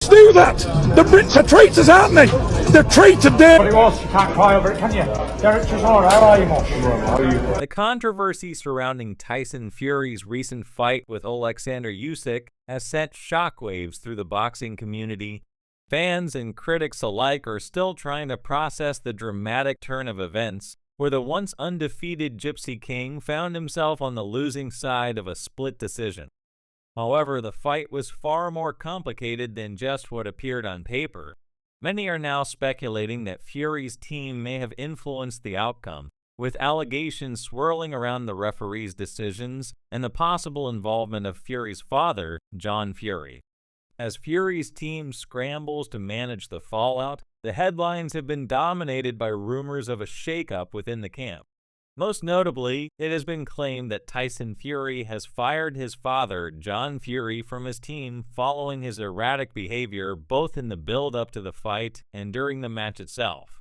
Brits do that. The Brits are traitors, aren't they? They're traitor dead. But it was, you can't cry over it, can you? Derek Chisholm, how are you, Mosh? The controversy surrounding Tyson Fury's recent fight with Alexander Usyk has sent shockwaves through the boxing community. Fans and critics alike are still trying to process the dramatic turn of events, where the once undefeated Gypsy King found himself on the losing side of a split decision. However, the fight was far more complicated than just what appeared on paper. Many are now speculating that Fury's team may have influenced the outcome, with allegations swirling around the referee's decisions and the possible involvement of Fury's father, John Fury. As Fury's team scrambles to manage the fallout, the headlines have been dominated by rumors of a shakeup within the camp. Most notably, it has been claimed that Tyson Fury has fired his father, John Fury, from his team following his erratic behavior both in the build-up to the fight and during the match itself.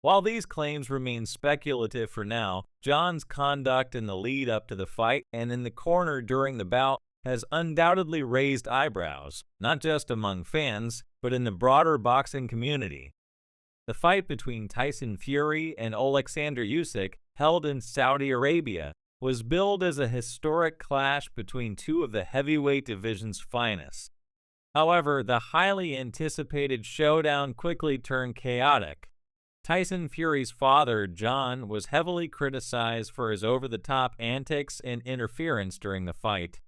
While these claims remain speculative for now, John's conduct in the lead-up to the fight and in the corner during the bout has undoubtedly raised eyebrows, not just among fans, but in the broader boxing community. The fight between Tyson Fury and Alexander Usyk, held in Saudi Arabia, was billed as a historic clash between two of the heavyweight division's finest. However, the highly anticipated showdown quickly turned chaotic. Tyson Fury's father, John, was heavily criticized for his over-the-top antics and interference during the fight,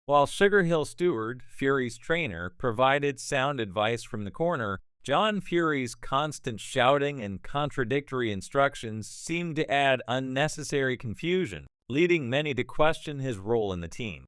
while Sugar Hill Stewart, Fury's trainer, provided sound advice from the corner. John Fury's constant shouting and contradictory instructions seemed to add unnecessary confusion, leading many to question his role in the team.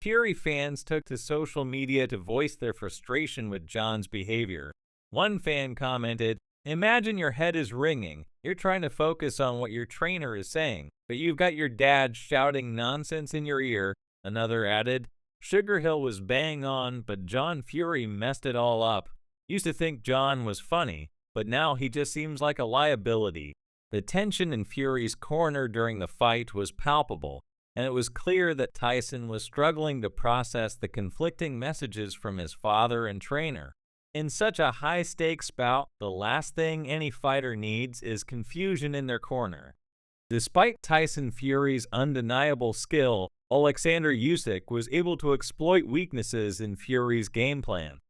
Fury fans took to social media to voice their frustration with John's behavior. One fan commented, "Imagine your head is ringing. You're trying to focus on what your trainer is saying, but you've got your dad shouting nonsense in your ear." Another added, "Sugar Hill was bang on, but John Fury messed it all up. Used to think John was funny, but now he just seems like a liability." The tension in Fury's corner during the fight was palpable, and it was clear that Tyson was struggling to process the conflicting messages from his father and trainer. In such a high-stakes bout, the last thing any fighter needs is confusion in their corner. Despite Tyson Fury's undeniable skill, Alexander Usyk was able to exploit weaknesses in Fury's game plan.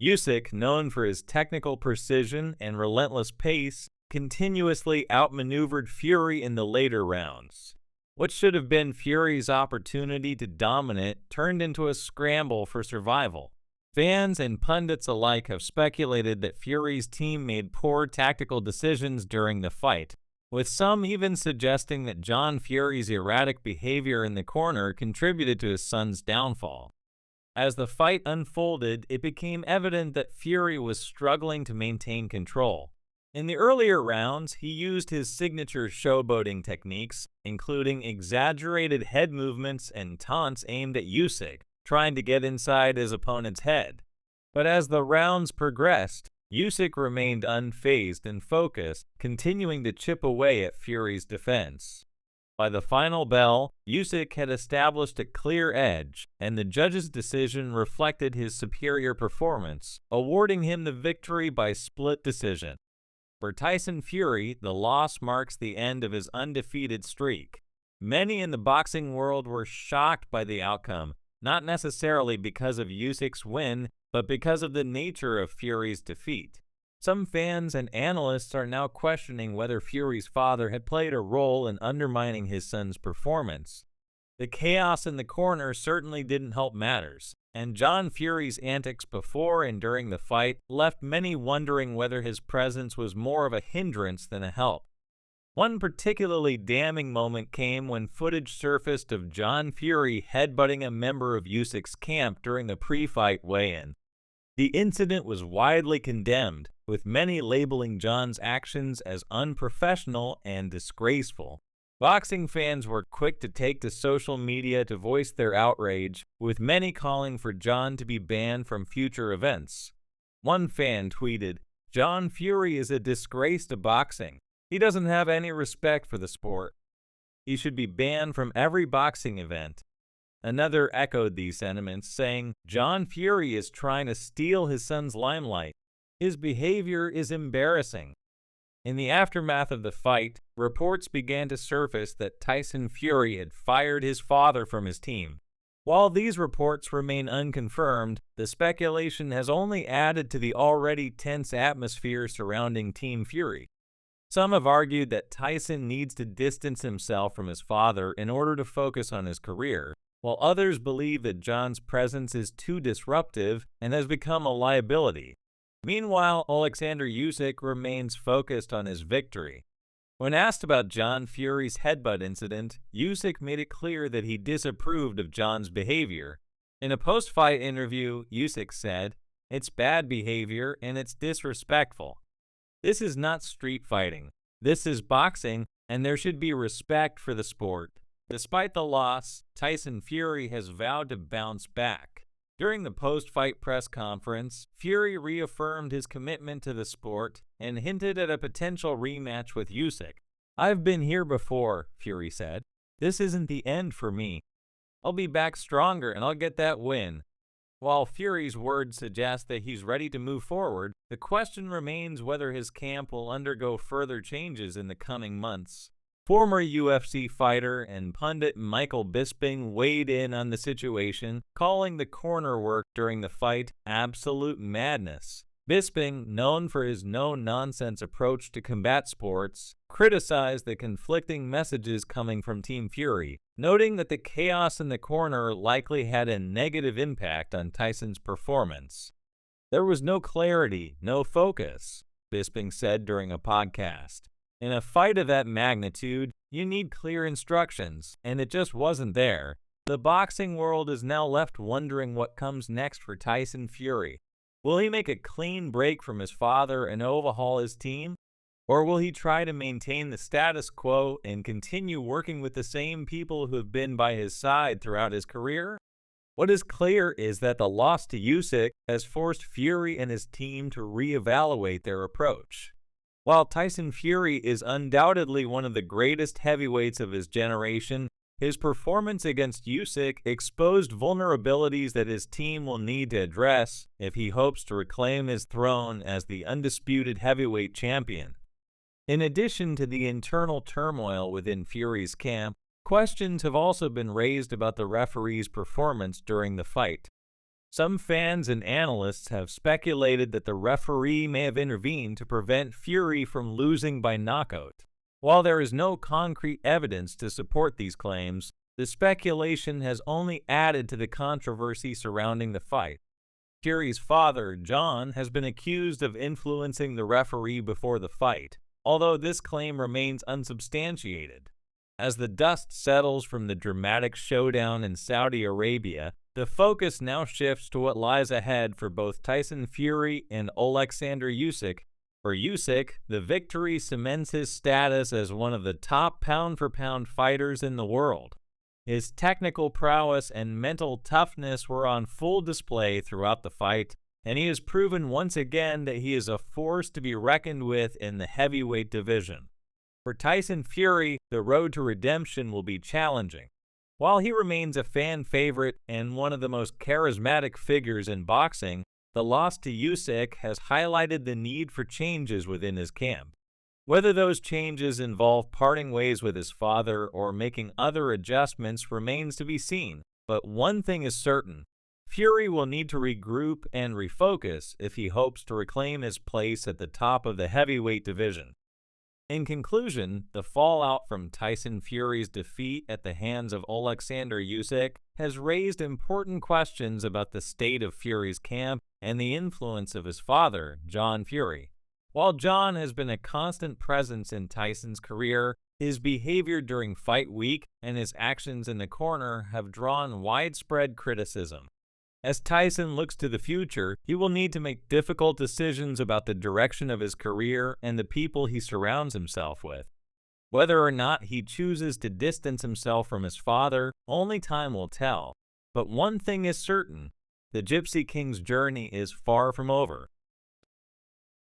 Usyk, known for his technical precision and relentless pace, continuously outmaneuvered Fury in the later rounds. What should have been Fury's opportunity to dominate turned into a scramble for survival. Fans and pundits alike have speculated that Fury's team made poor tactical decisions during the fight, with some even suggesting that John Fury's erratic behavior in the corner contributed to his son's downfall. As the fight unfolded, it became evident that Fury was struggling to maintain control. In the earlier rounds, he used his signature showboating techniques, including exaggerated head movements and taunts aimed at Usyk, trying to get inside his opponent's head. But as the rounds progressed, Usyk remained unfazed and focused, continuing to chip away at Fury's defense. By the final bell, Usyk had established a clear edge, and the judge's decision reflected his superior performance, awarding him the victory by split decision. For Tyson Fury, the loss marks the end of his undefeated streak. Many in the boxing world were shocked by the outcome, not necessarily because of Usyk's win, but because of the nature of Fury's defeat. Some fans and analysts are now questioning whether Fury's father had played a role in undermining his son's performance. The chaos in the corner certainly didn't help matters, and John Fury's antics before and during the fight left many wondering whether his presence was more of a hindrance than a help. One particularly damning moment came when footage surfaced of John Fury headbutting a member of Usyk's camp during the pre-fight weigh-in. The incident was widely condemned, with many labeling John's actions as unprofessional and disgraceful. Boxing fans were quick to take to social media to voice their outrage, with many calling for John to be banned from future events. One fan tweeted, "John Fury is a disgrace to boxing. He doesn't have any respect for the sport. He should be banned from every boxing event." Another echoed these sentiments, saying, "John Fury is trying to steal his son's limelight. His behavior is embarrassing." In the aftermath of the fight, reports began to surface that Tyson Fury had fired his father from his team. While these reports remain unconfirmed, the speculation has only added to the already tense atmosphere surrounding Team Fury. Some have argued that Tyson needs to distance himself from his father in order to focus on his career, while others believe that John's presence is too disruptive and has become a liability. Meanwhile, Alexander Usyk remains focused on his victory. When asked about John Fury's headbutt incident, Usyk made it clear that he disapproved of John's behavior. In a post-fight interview, Usyk said, "It's bad behavior and it's disrespectful. This is not street fighting. This is boxing, and there should be respect for the sport." Despite the loss, Tyson Fury has vowed to bounce back. During the post-fight press conference, Fury reaffirmed his commitment to the sport and hinted at a potential rematch with Usyk. "I've been here before," Fury said. "This isn't the end for me. I'll be back stronger and I'll get that win." While Fury's words suggest that he's ready to move forward, the question remains whether his camp will undergo further changes in the coming months. Former UFC fighter and pundit Michael Bisping weighed in on the situation, calling the corner work during the fight absolute madness. Bisping, known for his no-nonsense approach to combat sports, criticized the conflicting messages coming from Team Fury, noting that the chaos in the corner likely had a negative impact on Tyson's performance. "There was no clarity, no focus," Bisping said during a podcast. "In a fight of that magnitude, you need clear instructions, and it just wasn't there." The boxing world is now left wondering what comes next for Tyson Fury. Will he make a clean break from his father and overhaul his team? Or will he try to maintain the status quo and continue working with the same people who have been by his side throughout his career? What is clear is that the loss to Usyk has forced Fury and his team to reevaluate their approach. While Tyson Fury is undoubtedly one of the greatest heavyweights of his generation, his performance against Usyk exposed vulnerabilities that his team will need to address if he hopes to reclaim his throne as the undisputed heavyweight champion. In addition to the internal turmoil within Fury's camp, questions have also been raised about the referee's performance during the fight. Some fans and analysts have speculated that the referee may have intervened to prevent Fury from losing by knockout. While there is no concrete evidence to support these claims, the speculation has only added to the controversy surrounding the fight. Fury's father, John, has been accused of influencing the referee before the fight, although this claim remains unsubstantiated. As the dust settles from the dramatic showdown in Saudi Arabia, the focus now shifts to what lies ahead for both Tyson Fury and Alexander Usyk. For Usyk, the victory cements his status as one of the top pound-for-pound fighters in the world. His technical prowess and mental toughness were on full display throughout the fight, and he has proven once again that he is a force to be reckoned with in the heavyweight division. For Tyson Fury, the road to redemption will be challenging. While he remains a fan favorite and one of the most charismatic figures in boxing, the loss to Usyk has highlighted the need for changes within his camp. Whether those changes involve parting ways with his father or making other adjustments remains to be seen, but one thing is certain: Fury will need to regroup and refocus if he hopes to reclaim his place at the top of the heavyweight division. In conclusion, the fallout from Tyson Fury's defeat at the hands of Alexander Usyk has raised important questions about the state of Fury's camp and the influence of his father, John Fury. While John has been a constant presence in Tyson's career, his behavior during fight week and his actions in the corner have drawn widespread criticism. As Tyson looks to the future, he will need to make difficult decisions about the direction of his career and the people he surrounds himself with. Whether or not he chooses to distance himself from his father, only time will tell. But one thing is certain: the Gypsy King's journey is far from over.